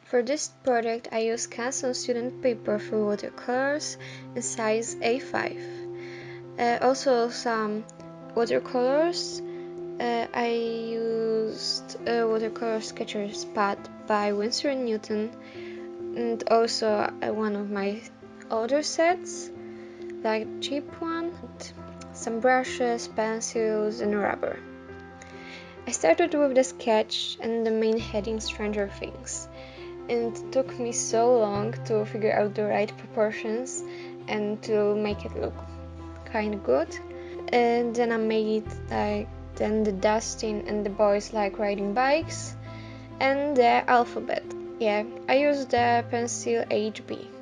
For this project, I used Canson student paper for watercolors in size A5. Also some watercolors. I used a watercolor sketcher's pad by Winsor&Newton, and also one of my other sets, like cheap one, some brushes, pencils, and rubber. I started with the sketch and the main heading Stranger Things. And it took me so long to figure out the right proportions and to make it look kind of good. And then I made then the dusting and the boys like riding bikes and the alphabet. Yeah, I used the pencil HB.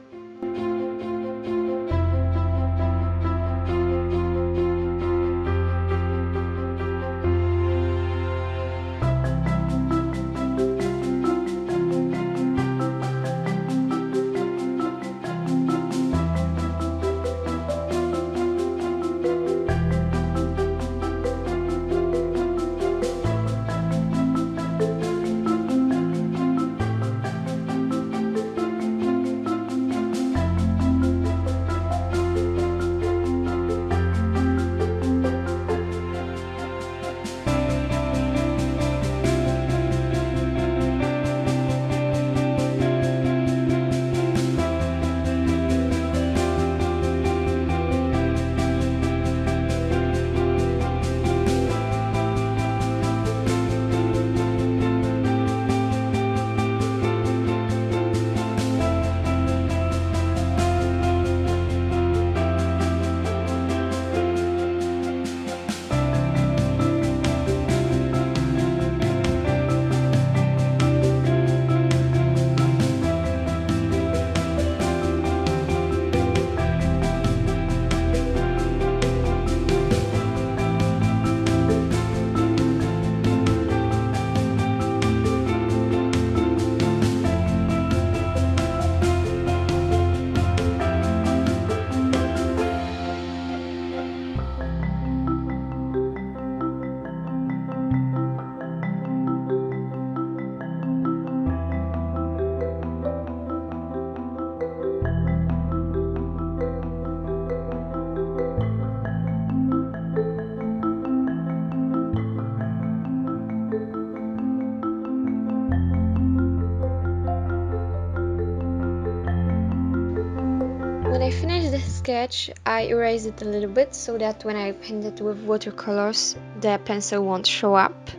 When I finished the sketch, I erased it a little bit so that when I paint it with watercolors, the pencil won't show up.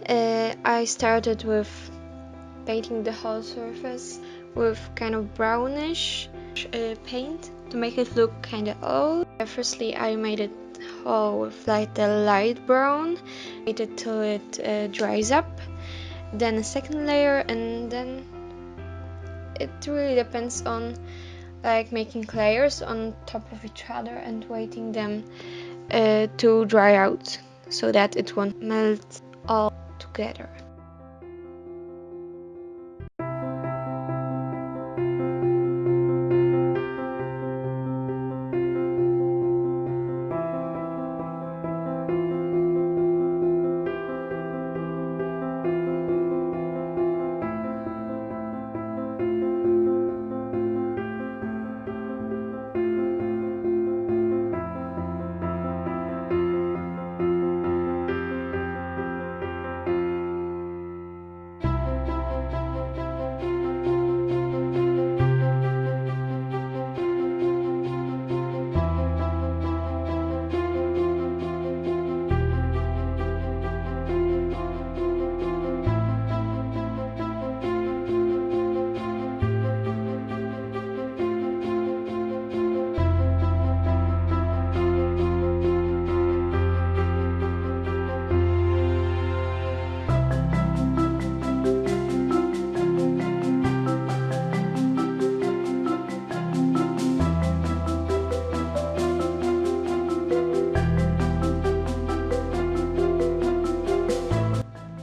I started with painting the whole surface with kind of brownish paint to make it look kind of old. Firstly, I made it whole with like the light brown, wait it till it dries up, then a second layer, and then it really depends on like making layers on top of each other and waiting them to dry out so that it won't melt all together.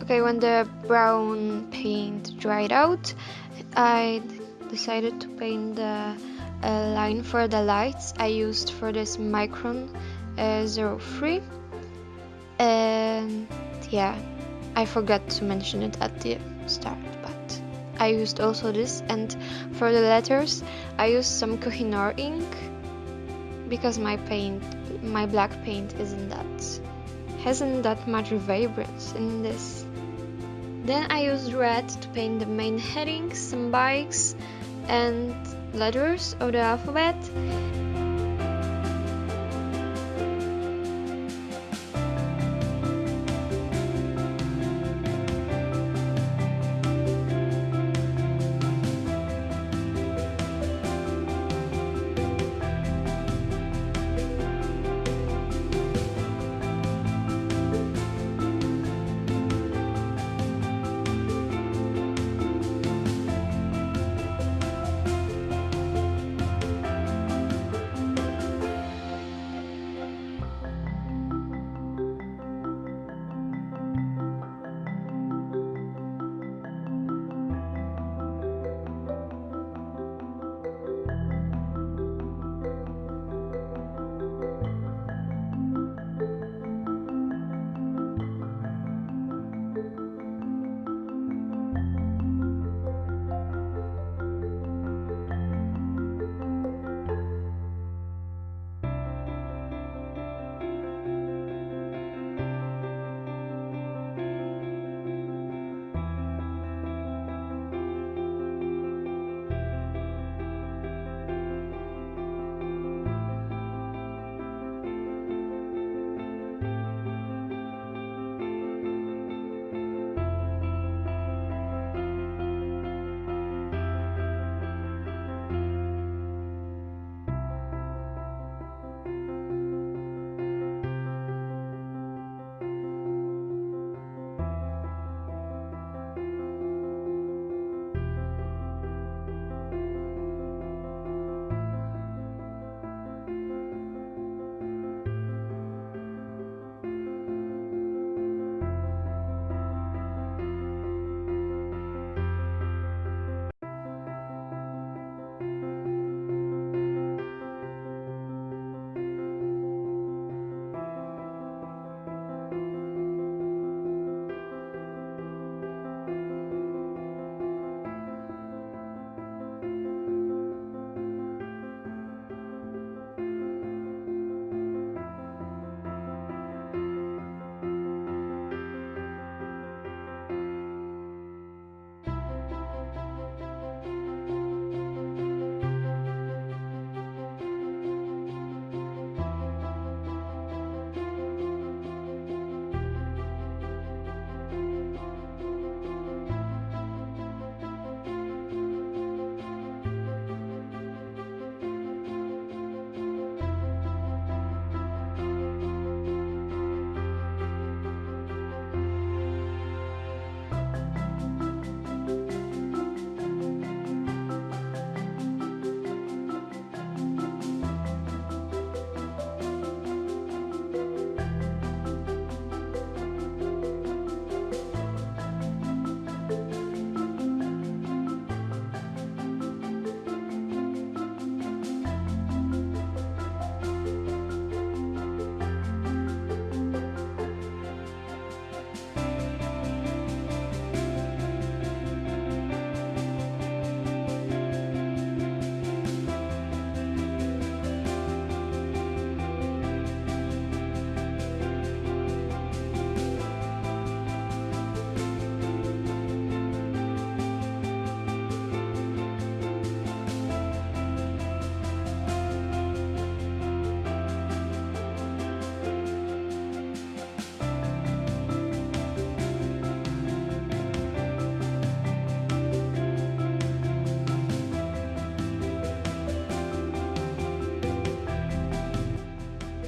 Okay, when the brown paint dried out, I decided to paint the line for the lights. I used for this Micron 03, and yeah, I forgot to mention it at the start, but I used also this. And for the letters I used some Kohinoor ink because my black paint hasn't that much vibrance in this. Then I used red to paint the main headings, some bikes and letters of the alphabet.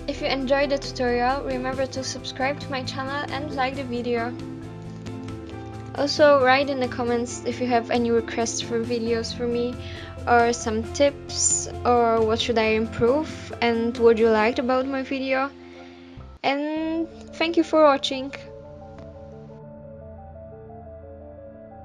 If you enjoyed the tutorial, remember to subscribe to my channel and like the video. Also, write in the comments if you have any requests for videos for me, or some tips, or what should I improve and what you liked about my video. And thank you for watching.